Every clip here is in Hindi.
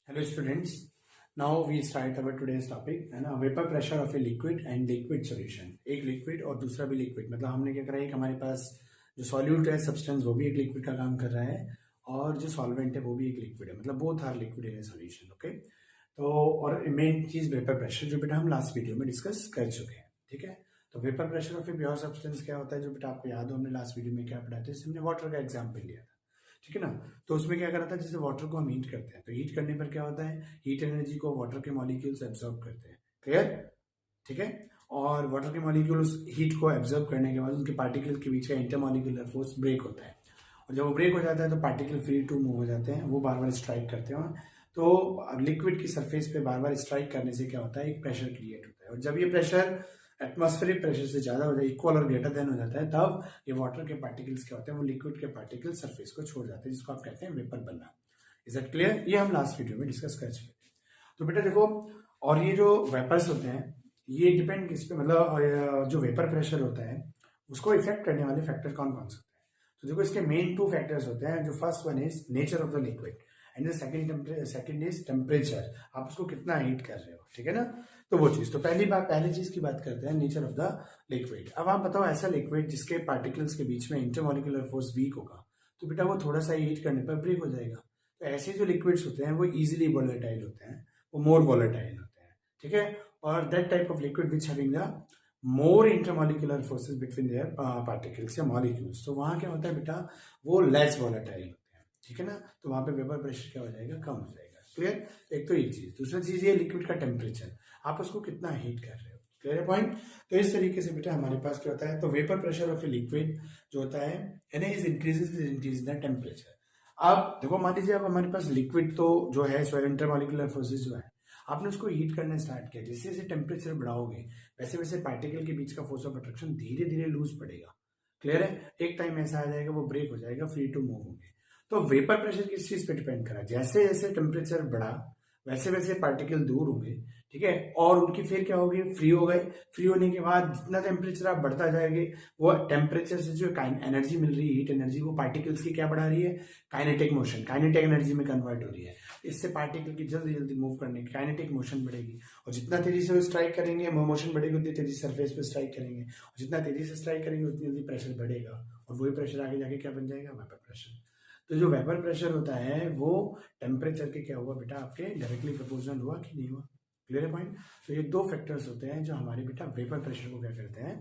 Hello students, now we start our today's topic है ना vapour pressure of a liquid and liquid solution. एक लिक्विड और दूसरा भी लिक्विड, मतलब हमने क्या करा है कि हमारे पास जो सॉल्यूट है सब्सटेंस वो भी एक लिक्विड का काम कर रहा है और जो सॉल्वेंट है वो भी एक लिक्विड है, मतलब both are liquid in a solution. Okay, तो और मेन चीज वेपर प्रेशर जो बेटा हम लास्ट वीडियो में डिस्कस कर चुके हैं। ठीक है, तो vapour pressure of a pure substance क्या होता है, जो बेटा आपको याद हो हमने लास्ट वीडियो में क्या पढ़ा था, हमने वाटर का एग्जाम्पल लिया था। ठीक है ना, तो उसमें क्या करा था, जैसे वाटर को हम हीट करते हैं तो हीट करने पर क्या होता है, हीट एनर्जी को वाटर के मॉलिक्यूल्स एब्जॉर्ब करते हैं। क्लियर? ठीक है, और वाटर के मॉलिक्यूल उस हीट को एब्जॉर्ब करने के बाद उनके पार्टिकल के बीच का इंटरमॉलिक्यूलर फोर्स ब्रेक होता है, और जब वो ब्रेक हो जाता है तो पार्टिकल फ्री टू मूव हो जाते हैं, वो बार बार स्ट्राइक करते हैं। तो लिक्विड की सरफेस पे बार बार स्ट्राइक करने से क्या होता है, एक प्रेशर क्रिएट होता है, और जब ये प्रेशर एटमॉस्फेरिक प्रेशर से ज्यादा हो जाए, इक्वल और ग्रेटर देन हो जाता है, तब ये वाटर के पार्टिकल्स क्या होते हैं, वो लिक्विड के पार्टिकल सरफेस को छोड़ जाते हैं, जिसको आप कहते हैं वेपर बनना। Is that clear? ये हम लास्ट वीडियो में डिस्कस कर चुके थे। तो बेटा देखो, और ये जो वेपर्स होते हैं ये डिपेंड किस पे, मतलब जो वेपर प्रेशर होता है उसको इफेक्ट करने वाले फैक्टर कौन कौन से होते हैं। तो देखो, इसके मेन टू फैक्टर्स होते हैं। जो first one is nature of the liquid and the second is temperature, आप उसको कितना हीट कर रहे हो। ठीक है ना, तो वो चीज, तो पहली चीज की बात करते हैं, नेचर ऑफ द लिक्विड। अब आप बताओ, ऐसा लिक्विड जिसके पार्टिकल्स के बीच में इंटरमॉलिक्यूलर फोर्स वीक होगा तो बेटा वो थोड़ा सा हीट करने पर ब्रेक हो जाएगा। तो ऐसे जो लिक्विड्स होते हैं वो इजीली वोलेटाइल होते हैं, वो मोर वोलेटाइल होते हैं। ठीक है, और that type of liquid which having the more intermolecular forces between their particles या मॉलिक्यूल्स, तो वहां क्या होता है बेटा, वो लेस वोलेटाइल होते हैं। ठीक है ना, तो वहां पे वेपर प्रेशर क्या हो जाएगा, कम हो जाएगा। क्लियर? एक तो ये चीज, दूसरी चीज ये लिक्विड का टेम्परेचर, आप उसको कितना हीट कर रहे हो। Clear point? तो इस तरीके से बेटा हमारे पास क्या होता है, तो vapour pressure of a liquid जो होता है इज इंक्रीज द टेम्परेचर। अब देखो, मान लीजिए अब हमारे पास लिक्विड तो जो है इंटरमॉलिक्यूलर फोर्सेस जो है, आपने उसको हीट करना स्टार्ट किया, जैसे जैसे टेम्परेचर बढ़ाओगे वैसे वैसे पार्टिकल के बीच का फोर्स ऑफ अट्रैक्शन धीरे धीरे लूज पड़ेगा। क्लियर है? एक टाइम ऐसा आ जाएगा वो ब्रेक हो जाएगा, फ्री टू मूव होंगे। तो वेपर प्रेशर किस चीज पे डिपेंड करा, जैसे जैसे टेम्परेचर बढ़ा वैसे वैसे पार्टिकल दूर होंगे। ठीक है, और उनकी फिर क्या होगी, फ्री हो गए। फ्री होने के बाद जितना टेम्परेचर आप बढ़ता जाएंगे, वो टेम्परेचर से जो एनर्जी मिल रही है, हीट एनर्जी, वो पार्टिकल्स की क्या बढ़ा रही है, काइनेटिक मोशन, काइनेटिक एनर्जी में कन्वर्ट हो रही है। इससे पार्टिकल की जल्दी जल्दी मूव करने की काइनेटिक मोशन बढ़ेगी, और जितना तेजी से वो स्ट्राइक करेंगे, मोशन बढ़ेगी, उतनी तेजी से सरफेस पे स्ट्राइक करेंगे, और जितना तेजी से स्ट्राइक करेंगे उतनी जल्दी प्रेशर बढ़ेगा, और वही प्रेशर आगे जाके क्या बन जाएगा, वेपर प्रेशर। तो जो वेपर प्रेशर होता है वो टेम्परेचर के क्या हुआ बेटा, आपके डायरेक्टली प्रोपोर्शनल हुआ कि नहीं हुआ। क्लियर है पॉइंट? तो ये दो फैक्टर्स होते हैं जो हमारे बेटा वेपर प्रेशर को क्या करते हैं,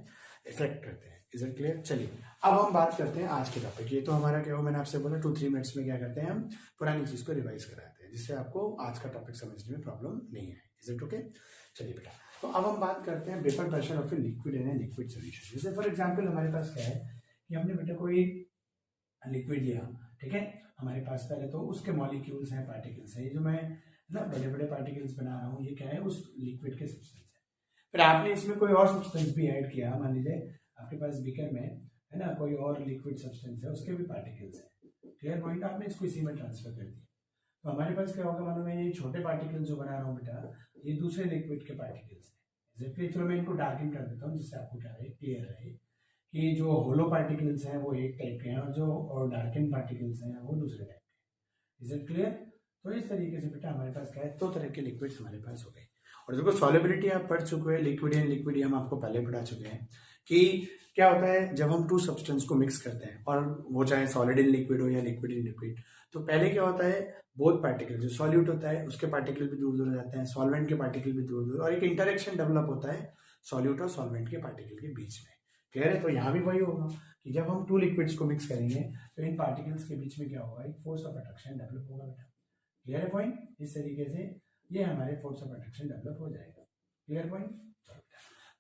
इफेक्ट करते हैं। Is it clear? चलिए अब हम बात करते हैं आज के टॉपिक। ये तो हमारा क्या हो, मैंने आपसे बोला 2-3 मिनट्स में क्या करते हैं, हम पुरानी चीज को रिवाइज कराते हैं, जिससे आपको आज का टॉपिक समझने में प्रॉब्लम नहीं है। Is it okay? चलिए बेटा, तो अब हम बात करते हैं vapour pressure of a liquid in a liquid solution. जैसे फॉर एग्जांपल हमारे पास क्या है कि हमने बेटा कोई लिक्विड लिया। ठीक है, हमारे पास पहले तो उसके मॉलिक्यूल्स हैं, पार्टिकल्स हैं, ये जो मैं ना बड़े बड़े पार्टिकल्स बना रहा हूँ, ये क्या है, उस लिक्विड के सब्सटेंस है। फिर आपने इसमें कोई और सब्सटेंस भी ऐड किया, मान लीजिए आपके पास बीकर में है ना कोई और लिक्विड सब्सटेंस है, उसके भी पार्टिकल्स हैं। Clear point? आपने इसको इसी में ट्रांसफर कर दिया, तो हमारे पास क्या होगा, मानो मैं ये छोटे पार्टिकल जो बना रहा हूँ बेटा, ये दूसरे लिक्विड के पार्टिकल्स है। चलो मैं इनको डार्किंग कर देता हूँ, जिससे आपको क्या रहे, क्लियर रहे कि जो होलो पार्टिकल्स हैं वो एक टाइप के हैं, और जो डार्कन पार्टिकल्स हैं वो दूसरे टाइप के। Is it clear? तो इस तरीके से बेटा हमारे पास क्या है, दो तरह के लिक्विड्स हमारे पास हो गए। और देखो, सॉलिबिलिटी आप पढ़ चुके हैं, लिक्विड एंड लिक्विड हम आपको पहले पढ़ा चुके हैं कि क्या होता है जब हम टू सब्सटेंस को मिक्स करते हैं, और वो चाहे सॉलिड इन लिक्विड हो या लिक्विड इन लिक्विड, तो पहले क्या होता है, बोथ पार्टिकल, जो सॉल्यूट होता है उसके पार्टिकल भी दूर दूर हो जाते हैं, सॉल्वेंट के पार्टिकल भी दूर दूर, और एक इंटरेक्शन डेवलप होता है सॉल्यूट और सॉल्वेंट के पार्टिकल के बीच में। क्लियर है? तो यहाँ भी वही होगा कि जब हम टू लिक्विड्स को मिक्स करेंगे तो इन पार्टिकल्स के बीच में क्या होगा, एक फोर्स ऑफ अट्रैक्शन डेवलप होगा बेटा। क्लियर है पॉइंट? इस तरीके से ये हमारे फोर्स ऑफ अट्रैक्शन डेवलप हो जाएगा। Clear point?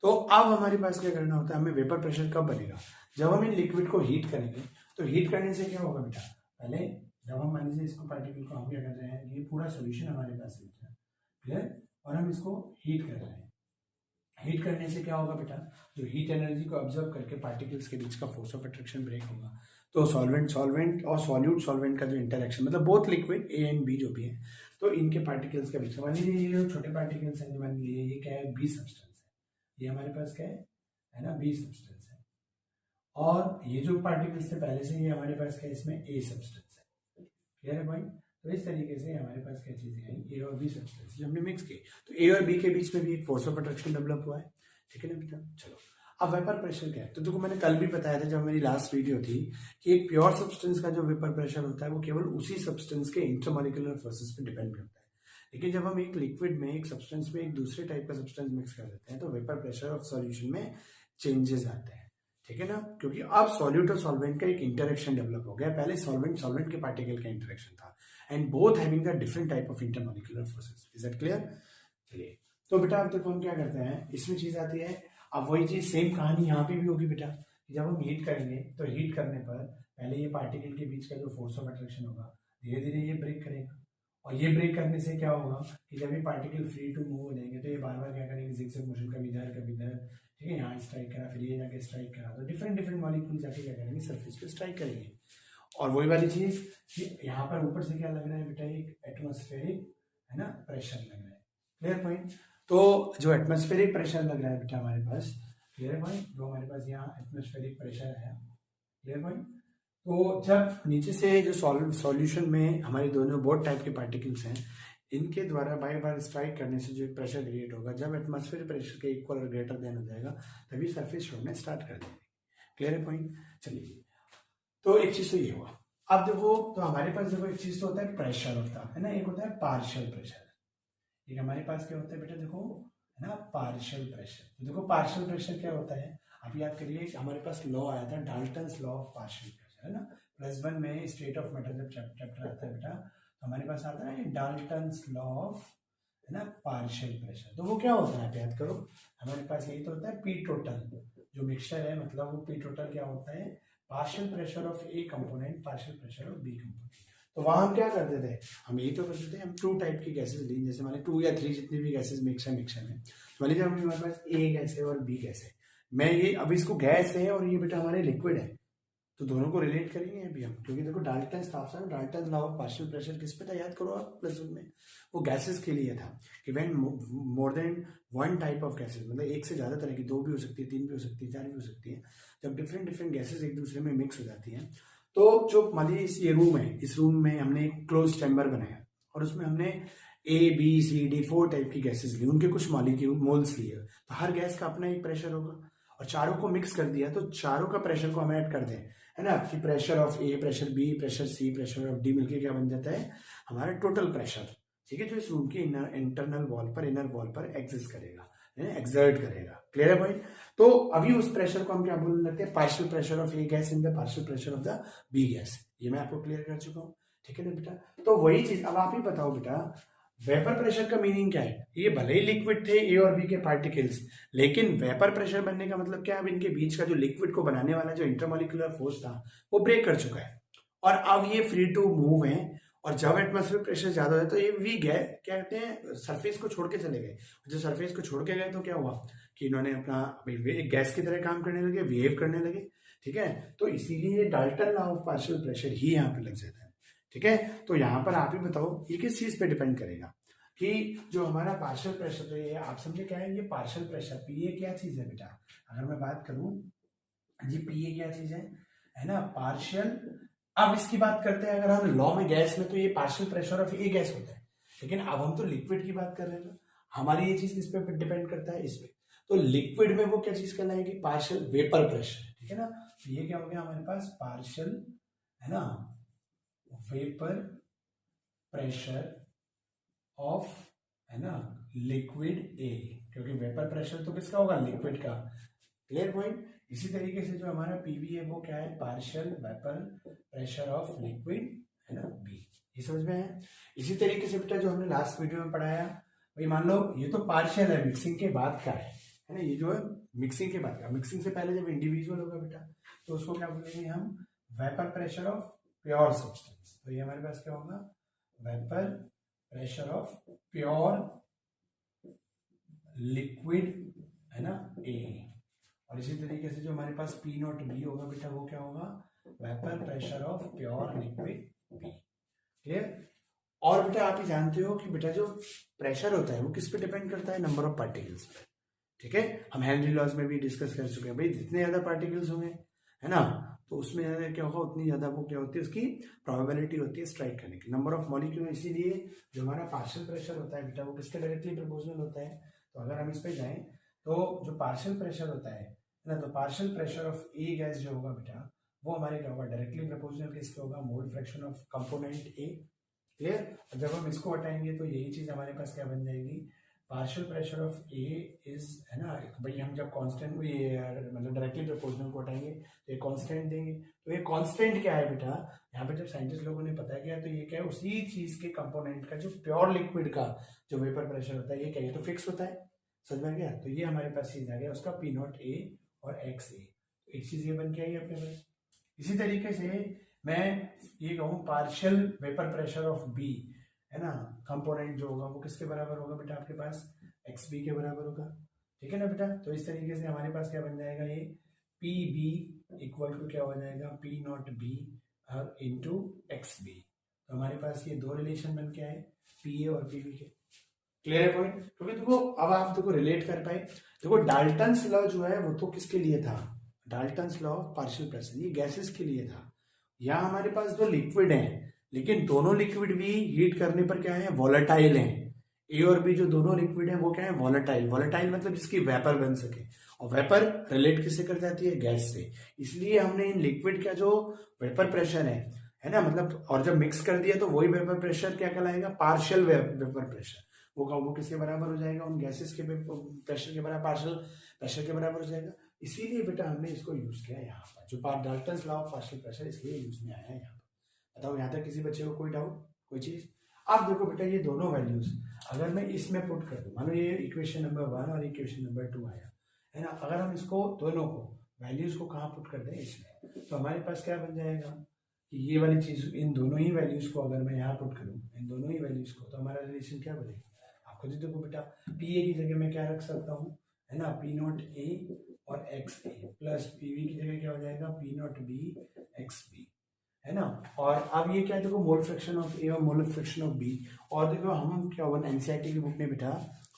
तो अब हमारे पास क्या करना होता है, हमें वेपर प्रेशर कब बनेगा, जब हम इन लिक्विड को हीट करेंगे। तो हीट करने से क्या होगा बेटा, पहले जब हम मान लीजिए इसको पार्टिकल को हम क्या कर रहे हैं, ये पूरा सोल्यूशन हमारे पास है। क्लियर? और हम इसको हीट कर रहे हैं। हीट करने से क्या होगा बेटा, जो हीट एनर्जी को ऑब्जर्व करके पार्टिकल्स के बीच का फोर्स ऑफ अट्रैक्शन ब्रेक होगा। तो सॉल्वेंट और सॉल्यूट का जो इंटरेक्शन, मतलब both liquid A and B जो भी है, तो इनके पार्टिकल्स के बीच में, मान लीजिए ये जो छोटे पार्टिकल्स हैं, मान लीजिए ये क्या है, बी सब्सटेंस है, ये हमारे पास क्या है ना, बी सब्सटेंस है। और ये जो पार्टिकल्स थे पहले से, ये हमारे पास क्या है, इसमें ए सब्सटेंस है। क्लियर है भाई? तो इस तरीके से हमारे पास क्या चीजें आई, ए और बी सब्सटेंस जो हमने मिक्स की, तो ए और बी के बीच में भी एक फोर्स ऑफ अट्रैक्शन डेवलप हुआ है, ठीक है ना बेटा। चलो अब वेपर प्रेशर क्या है, तो देखो मैंने कल भी बताया था जब मेरी लास्ट वीडियो थी कि एक प्योर सब्सटेंस का जो वेपर प्रेशर होता है वो केवल उसी सब्सटेंस के इंटरमॉलिक्यूलर फोर्सेस पे डिपेंड करता है। लेकिन जब हम एक लिक्विड में, एक सब्सटेंस में एक दूसरे टाइप का सब्सटेंस मिक्स कर देते हैं तो वेपर प्रेशर ऑफ सॉल्यूशन में चेंजेस आते हैं, ठीक है ना, क्योंकि अब सॉल्यूट और सॉल्वेंट का एक इंटरेक्शन डेवलप हो गया। पहले सॉल्वेंट सॉल्वेंट के पार्टिकल का इंटरेक्शन था and both having the different type of intermolecular forces. Is that clear? चलिए तो बेटा अब देखो हम क्या करते हैं, इसमें चीज आती है, अब वही चीज सेम कहानी यहाँ पे भी होगी बेटा। जब हम हीट करेंगे तो हीट करने पर पहले ये पार्टिकल के बीच का जो फोर्स ऑफ अट्रैक्शन होगा धीरे धीरे ये ब्रेक करेगा, और ये ब्रेक करने से क्या होगा कि जब ये पार्टिकल फ्री टू मूव हो जाएंगे तो ये बार बार क्या करेंगे, जिगजैग मोशन, कभी इधर कभी इधर, ठीक है, यहाँ स्ट्राइक करा फिर ये जाके स्ट्राइक करा, तो डिफरेंट डिफरेंट मॉलिक्यूल जाके क्या करेंगे, सरफेस पे स्ट्राइक करेंगे। और वही वाली चीज कि यहाँ पर ऊपर से क्या लग रहा है बेटा, एक एटमॉस्फेरिक है ना प्रेशर लग रहा है। Clear point? तो जो एटमॉस्फेरिक प्रेशर लग रहा है बेटा हमारे पास, क्लियर पॉइंट, जो हमारे पास यहाँ एटमॉस्फेरिक प्रेशर है, क्लियर पॉइंट। तो जब नीचे से जो सॉल्यूशन में हमारे दोनों बोथ टाइप के पार्टिकल्स हैं, इनके द्वारा बार बार स्ट्राइक करने से जो प्रेशर क्रिएट होगा, जब एटमॉस्फेरिक प्रेशर के इक्वल और ग्रेटर देन हो जाएगा तभी सरफेस छोड़ना स्टार्ट कर देंगे। Clear point? चलिए तो एक चीज तो ये हुआ। अब देखो तो हमारे पास देखो एक चीज तो होता है प्रेशर होता है ना, एक होता है पार्शियल प्रेशर। एक हमारे पास क्या होता है बेटा, देखो है ना पार्शियल प्रेशर। तो देखो पार्शियल प्रेशर क्या होता है, आप याद करिए हमारे पास लॉ आया था, Dalton's law of partial pressure, है ना, +1 में स्टेट ऑफ मैटर जब चैप्टर आता है बेटा, तो हमारे पास आता है डाल्टन्स लॉ ऑफ, है ना, पार्शियल प्रेशर। तो वो क्या होता है आप याद करो, हमारे पास यही तो होता है पी टोटल, जो मिक्सचर है, मतलब वो पी टोटल क्या होता है, partial pressure of A component, partial pressure of B component. तो वहां हम क्या करते थे, हम यही तो करते थे, हम 2 टाइप की गैसेज ली, जैसे मान 2 या 3 जितनी भी गैसेज मिक्सर में, मान लीजिए हमारे पास ए गैस है और बी गैस है, मैं ये अब इसको गैस है और ये बेटा हमारे लिक्विड है, तो दोनों को रिलेट करेंगे अभी हम, क्योंकि देखो Dalton law of partial pressure किस पे था याद करो आप, +1 में वो गैसेस के लिए था कि when more than 1 type of gases, मतलब एक से ज्यादा तरह की, 2 भी हो सकती है, 3 भी हो सकती है, 4 भी हो सकती है, जब डिफरेंट डिफरेंट गैसेस एक दूसरे में मिक्स हो जाती हैं, तो जो मान लीजिए ये रूम है, इस रूम में हमने एक क्लोज चैम्बर बनाया और उसमें हमने A B C D 4 type की गैसेस ली, उनके कुछ मॉलिक्यूल मोल्स लिए, तो हर गैस का अपना एक प्रेशर होगा, और चारों को मिक्स कर दिया तो चारों का प्रेशर को हम ऐड कर दें, है ना, कि pressure of A, pressure B, pressure C, pressure of D मिलके क्या बन जाता है हमारा टोटल प्रेशर, ठीक है, जो इस रूम की इंटरनल वॉल पर, इनर वॉल पर एग्जिस्ट करेगा, एक्सर्ट करेगा। क्लियर है भाई? तो अभी उस प्रेशर को हम क्या बोलने लगते हैं, partial pressure of A gas in the partial pressure of the B gas. ये मैं आपको क्लियर कर चुका हूँ, ठीक है ना बेटा। तो वही चीज अब आप ही बताओ बेटा, वेपर प्रेशर का मीनिंग क्या है, ये भले ही लिक्विड थे ए और बी के पार्टिकल्स, लेकिन वेपर प्रेशर बनने का मतलब क्या, अब इनके बीच का जो लिक्विड को बनाने वाला जो इंटरमॉलिक्यूलर फोर्स था वो ब्रेक कर चुका है, और अब ये फ्री टू मूव है, और जब एटमॉस्फेरिक प्रेशर ज्यादा हो जाए तो ये वी गए क्या कहते हैं, सरफेस को छोड़ के चले गए। जो सरफेस को छोड़ के गए तो क्या हुआ कि इन्होंने अपना एक गैस की तरह काम करने लगे, बिहेव करने लगे, ठीक है। तो इसीलिए Dalton law of partial pressure ही यहाँ पे लग जाता है, ठीक है। तो यहाँ पर आप ही बताओ ये किस चीज पे डिपेंड करेगा कि जो हमारा पार्शियल प्रेशर है, आप समझे क्या है, ये पार्शियल प्रेशर पी ए क्या चीज है बेटा, अगर मैं बात करूं जी, पी ए क्या चीज है ना, पार्शियल। अब इसकी बात करते हैं, अगर हम लॉ में गैस में, तो ये partial pressure of A gas होता है, लेकिन अब हम तो लिक्विड की बात कर रहे हैं, हमारी ये चीज इस पे डिपेंड करता है, इस पे। तो लिक्विड में वो क्या चीज कहलाएगी, पार्शियल वेपर प्रेशर, ठीक है ना। तो ये क्या हो गया हमारे पास, पार्शियल, है ना, वेपर प्रेशर ऑफ, है ना, लिक्विड ए, क्योंकि वेपर प्रेशर तो किसका होगा, लिक्विड का। Clear point? इसी तरीके से जो हमारा पीवी है वो क्या है, partial vapour pressure of liquid, है ना, बी। ये समझ में है? इसी तरीके से बेटा जो हमने लास्ट वीडियो में पढ़ाया, भाई मान लो ये तो पार्शियल है, मिक्सिंग के बाद का है ना, ये जो है मिक्सिंग के बाद का, मिक्सिंग से पहले जब इंडिविजुअल होगा बेटा तो उसको क्या बोलेंगे हम, vapour pressure of pure substance. तो ये हमारे पास क्या होगा, vapour pressure of pure liquid, है ना, ए। और इसी तरीके से जो हमारे पास पी नॉट बी होगा बेटा वो क्या होगा, vapour pressure of pure liquid B. Clear? और बेटा आप ही जानते हो कि बेटा जो प्रेशर होता है वो किस पे डिपेंड करता है, नंबर ऑफ पार्टिकल्स पे, ठीक है। हम हेनरी लॉज में भी डिस्कस कर चुके हैं, भाई जितने ज्यादा पार्टिकल्स होंगे, है ना, तो उसमें ज़्यादा क्या होगा, उतनी ज़्यादा वो क्या होती है, उसकी प्रोबेबिलिटी होती है स्ट्राइक करने की। नंबर ऑफ मॉलिक्यूल, इसीलिए जो हमारा पार्शियल प्रेशर होता है बेटा वो किसके डायरेक्टली प्रोपोर्शनल होता है। तो अगर हम इस पे जाएं तो जो पार्शियल प्रेशर होता है ना, तो partial pressure of A gas जो होगा बेटा वो हमारे क्या होगा, डायरेक्टली प्रोपोर्शनल किसके होगा, mole fraction of component A. Clear. जब हम इसको हटाएंगे तो यही चीज हमारे पास क्या बन जाएगी, partial pressure of A is, है ना, भाई हम जब कांस्टेंट मतलब डायरेक्टली प्रोपोर्शनल को हटाएंगे तो ये कांस्टेंट देंगे। तो ये कांस्टेंट क्या है बेटा, यहाँ पे जब साइंटिस्ट लोगों ने पता किया तो ये क्या है, उसी चीज के कंपोनेंट का जो प्योर लिक्विड का जो वेपर प्रेशर होता है ये क्या है, तो फिक्स होता है। समझ में गया। तो ये हमारे पास चीज आ गया उसका पी नॉट ए और एक्स ए। एक चीज ये बन के आई अपने पास। इसी तरीके से मैं ये कहूँ partial vapour pressure of B, है ना, कंपोनेंट जो होगा वो किसके बराबर होगा बेटा, आपके पास एक्स बी के बराबर होगा। ठीक है ना बेटा। तो इस तरीके से हमारे पास क्या बन जाएगा, ये पी बी इक्वल टू क्या हो जाएगा, P not B into X B. तो हमारे पास ये दो रिलेशन बन के आए, पी ए और पी बी के। क्लियर है पॉइंट। क्योंकि देखो अब आप देखो रिलेट कर पाए। देखो डाल्टन्स लॉ जो है वो तो किसके लिए था, Dalton's law of partial pressure ये गैसेस के लिए था। यहाँ हमारे पास दो लिक्विड हैं, लेकिन दोनों लिक्विड भी हीट करने पर क्या है, वॉलेटाइल हैं। ए और बी जो दोनों लिक्विड हैं वो क्या है, वॉलेटाइल। वॉलेटाइल मतलब जिसकी वेपर बन सके, और वेपर रिलेट किससे कर जाती है, गैस से। इसलिए हमने इन लिक्विड का जो वेपर प्रेशर है ना, मतलब और जब मिक्स कर दिया तो वही वेपर प्रेशर क्या कहलाएगा, पार्शियल वेपर प्रेशर। वो किसके बराबर हो जाएगा, उन गैसेस के प्रेशर के बराबर, पार्शियल प्रेशर के बराबर हो जाएगा। इसीलिए बेटा हमने इसको यूज किया यहाँ पर, जो Dalton's law of partial pressure इसलिए यूज में आया है यहाँ पर। बताओ यहाँ तक किसी बच्चे को कोई डाउट, कोई चीज। अब देखो बेटा ये दोनों वैल्यूज अगर मैं इसमें पुट कर दूं, मानो ये इक्वेशन नंबर 1 और इक्वेशन नंबर 2 आया, है ना, अगर हम इसको दोनों को वैल्यूज को कहाँ पुट कर दें, इसमें, तो हमारे पास क्या बन जाएगा कि ये वाली चीज, इन दोनों ही वैल्यूज को अगर मैं यहाँ पुट करूँ, इन दोनों ही वैल्यूज को, तो हमारा रिलेशन क्या बनेगा, आप खुद ही देखो बेटा। पी ए की जगह मैं क्या रख सकता हूँ, है ना, पी नॉट ए और X A plus P V की जगह क्या हो जाएगा, P not B X B, है ना। और अब ये क्या है, देखो मोल फ्रैक्शन ऑफ ए और मोल फ्रैक्शन ऑफ बी। और देखो हम क्या हुआ एनसीईआरटी की बुक में बेटा,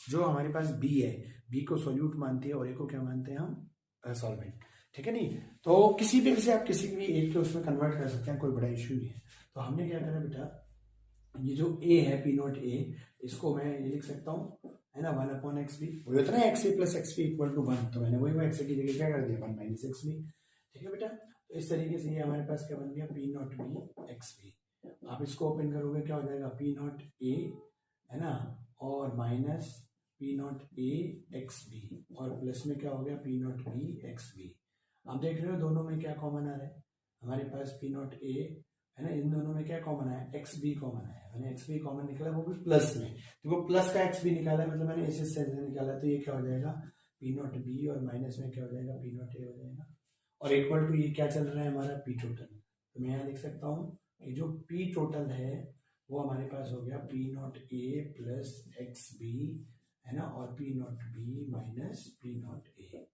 जो हमारे पास बी है, बी को सोल्यूट मानती है और ए को क्या मानते हैं हम, सॉल्वेंट। ठीक है नहीं। तो किसी भी से आप किसी भी एक के उसमें कन्वर्ट कर सकते हैं, कोई बड़ा इश्यू नहीं है। तो हमने क्या करा बेटा, ये जो ए है पी नॉट ए, इसको मैं ये लिख सकता हूँ, है ना, 1 अपॉन एक्स बी। वही होता है ना X A plus X B equal to 1, तो मैंने वही एक्स ए की जगह क्या कर दिया, 1 माइनस एक्स बी। ठीक है बेटा। तो इस तरीके से ये हमारे पास क्या बन गया, P not B X B. आप इसको ओपन करोगे क्या हो जाएगा, पी नॉट ए, है ना, और minus P not A X B, और प्लस में क्या हो गया, P not B X B. आप देख रहे हो दोनों में क्या कॉमन आ रहा है, हमारे पास पी नॉट ए, है ना, इन दोनों में क्या कॉमन आया, एक्स बी कॉमन आया। मैंने एक्स बी कॉमन निकाला, वो भी प्लस में, देखो प्लस का एक्स बी निकाला मतलब मैंने इस हिस्से से निकाला, तो ये क्या हो जाएगा, पी नॉट बी, और माइनस में क्या हो जाएगा, पी नॉट ए हो जाएगा, और इक्वल टू ये क्या चल रहा है हमारा, पी टोटल। तो मैं यहाँ लिख सकता हूँ कि जो पी टोटल है वो हमारे पास हो गया P not A plus X B, है ना, और P not B minus P not A.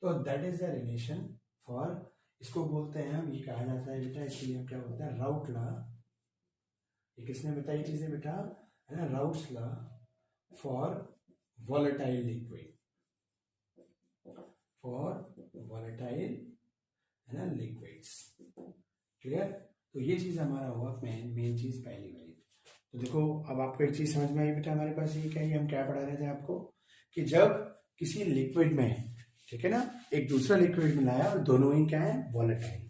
तो that is the relation for, इसको बोलते हैं हम, ये कहा जाता है बेटा, इसके लिए क्या बोलते हैं, राउट लॉ। ये किसने बताई चीजें बेटा, है ना, routes law for volatile liquid, for volatile, है ना, लिक्विड्स। क्लियर। तो ये चीज हमारा हुआ मेन चीज पहली वाली। तो देखो अब आपको एक चीज समझ में आई बेटा, हमारे पास ये क्या है, हम क्या पढ़ा रहे थे आपको, कि जब किसी लिक्विड में, ठीक है ना, एक दूसरा लिक्विड मिलाया और दोनों ही क्या है, वॉलेटाइल।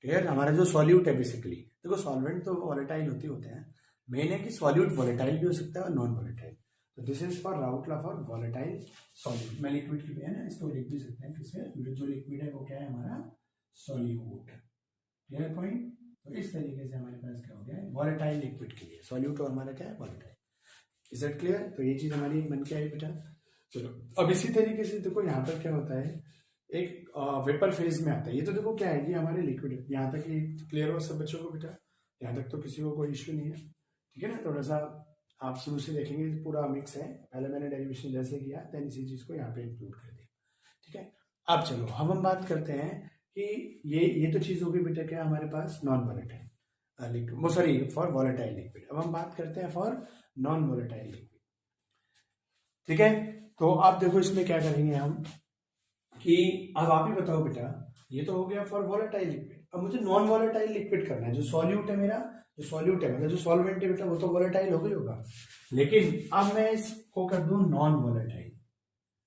क्लियर। हमारा जो सॉल्यूट है बेसिकली, देखो सॉल्वेंट तो वॉलेटाइल होते हैं, मेन है कि सॉल्यूट वॉलेटाइल भी हो सकता है और नॉन वॉलेटाइल। तो this is for route law for volatile solute. मैं लिक्विड की है ना, इसको लिख भी सकते हैं किसमें, जो लिक्विड है वो क्या है हमारा, सॉल्यूट। Clear point. तो इस तरीके से हमारे पास क्या हो गया, वॉलेटाइल लिक्विड के लिए सॉल्यूट और हमारा क्या है, वॉलेटाइल। Is that clear. तो ये चीज हमारी बन के आई बेटा। चलो अब इसी तरीके से देखो यहाँ पर क्या होता है, एक वेपर फेज में आता है। ये तो देखो क्या है, ये हमारे लिक्विड है। यहाँ तक ये क्लियर हो सब बच्चों को बेटा, यहाँ तक तो किसी को कोई इश्यू नहीं है। ठीक है ना। थोड़ा सा आप शुरू से देखेंगे पूरा मिक्स है, पहले मैंने डेरिवेशन जैसे किया देन इसी चीज को यहाँ पे इंक्लूड कर दिया। ठीक है। अब चलो अब हम बात करते हैं कि ये तो चीज होगी बेटा क्या हमारे पास, non volatile liquid, sorry for volatile liquid. अब हम बात करते हैं फॉर नॉन वॉलेटाइल लिक्विड। ठीक है। तो आप देखो इसमें क्या करेंगे हम, कि अब आप ही बताओ बेटा, ये तो हो गया फॉर वॉलेटाइल लिक्विड, अब मुझे नॉन वॉलेटाइल लिक्विड करना है, जो सॉल्यूट है मेरा, जो सॉल्यूट है मतलब जो सॉल्वेंट है बेटा वो तो वॉलेटाइल हो गई होगा, लेकिन अब मैं इसको कर दूं नॉन वॉलेटाइल,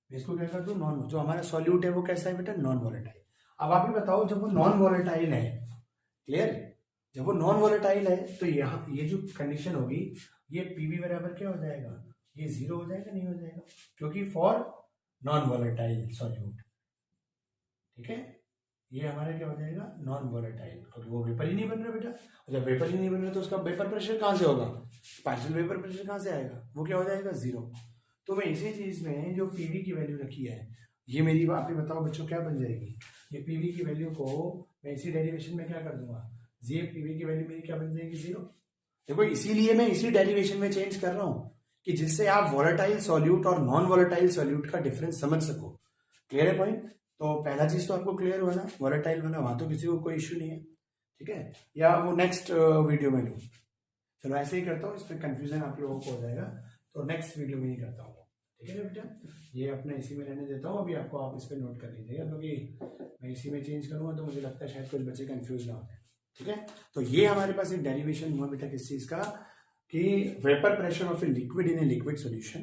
इसको क्या कर दूं नॉन, जो हमारा सॉल्यूट है वो कैसा है बेटा नॉन वॉलेटाइल। अब आप ही बताओ जब वो नॉन वॉलेटाइल है, क्लियर, जब वो नॉन वॉलेटाइल है तो यहाँ ये जो कंडीशन होगी ये पीवी बराबर क्या हो जाएगा, ये जीरो हो जाएगा नहीं हो जाएगा, क्योंकि फॉर नॉन वॉलेटाइल सॉल्यूट, ठीक है, ये हमारा क्या हो जाएगा नॉन वॉलेटाइल, क्योंकि वो वेपर ही नहीं बन रहा बेटा, और जब वेपर ही नहीं बन रहा तो उसका वेपर प्रेशर कहाँ से होगा, पार्शियल वेपर प्रेशर कहाँ से आएगा, वो क्या हो जाएगा जीरो। तो मैं इसी चीज में जो पीवी की वैल्यू रखी है, ये मेरी आप ही बताओ बच्चों क्या बन जाएगी, ये पीवी की वैल्यू को मैं इसी डेरिवेशन में क्या कर दूंगा, ये पीवी की वैल्यू मेरी क्या बन जाएगी जीरो। देखो इसीलिए मैं इसी डेरिवेशन में चेंज कर रहा हूँ कि जिससे आप वॉलेटाइल सॉल्यूट और नॉन वॉलेटाइल सॉल्यूट का डिफरेंस समझ सको। क्लियर है पॉइंट, तो पहला चीज तो आपको क्लियर हुआ ना, वॉलेटाइल बना वहां तो किसी को कोई इश्यू नहीं है, ठीक है, या वो नेक्स्ट वीडियो में लूँ, चलो ऐसे ही करता हूँ, इसमें कंफ्यूजन आप लोगों को हो जाएगा, तो नेक्स्ट वीडियो में ही करता हूँ, ठीक है ना बेटा, ये अपने इसी में रहने देता हूँ अभी, आपको आप इस पर नोट कर लीजिएगा, क्योंकि मैं इसी में चेंज करूँगा तो मुझे लगता है शायद कुछ बच्चे कंफ्यूज ना होते हैं, ठीक है। तो ये हमारे पास एक डेरिवेशन हुआ बेटा किस चीज का, कि vapour pressure of a liquid in a liquid solution,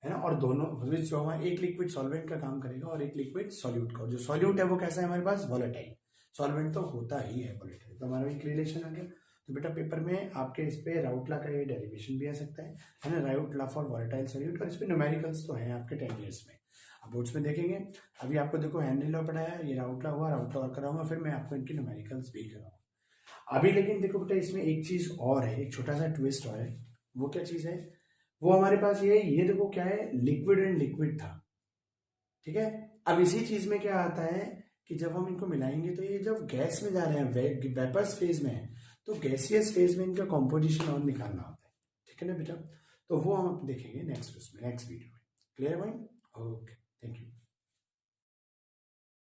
है ना, और दोनों जो हमारा एक लिक्विड सॉल्वेंट का काम करेगा और एक लिक्विड सॉल्यूट का, जो सॉल्यूट है वो कैसा है हमारे पास वॉलेटाइल, सॉल्वेंट तो होता ही है वॉलेटाइल, तो हमारा एक रिलेशन आ गया। तो बेटा पेपर में आपके इस पे राउटला का ये डेरिवेशन भी आ सकता है ना, राउटला फॉर वॉलेटाइल सॉल्यूट, और इस पे न्यूमेरिकल्स तो हैं आपके 10 ईयर्स में, अब बोर्ड्स में देखेंगे। अभी आपको देखो हेनरी लॉ पढ़ाया, ये राउटला हुआ, राउटला और कराऊंगा, फिर मैं आपको इनकी न्यूमेरिकल्स भी कराऊंगा अभी। लेकिन देखो बेटा इसमें एक चीज और है, एक छोटा सा ट्विस्ट और है, वो क्या चीज है, वो हमारे पास ये देखो क्या है, लिक्विड एंड लिक्विड था, ठीक है। अब इसी चीज में क्या आता है कि जब हम इनको मिलाएंगे तो ये जब गैस में जा रहे हैं, वेपर्स फेज में है, तो गैसियस फेज में इनका कॉम्पोजिशन और निकालना होता है, ठीक है ना बेटा, तो वो हम देखेंगे नेक्स्ट वीडियो में। क्लियर है भाई, ओके।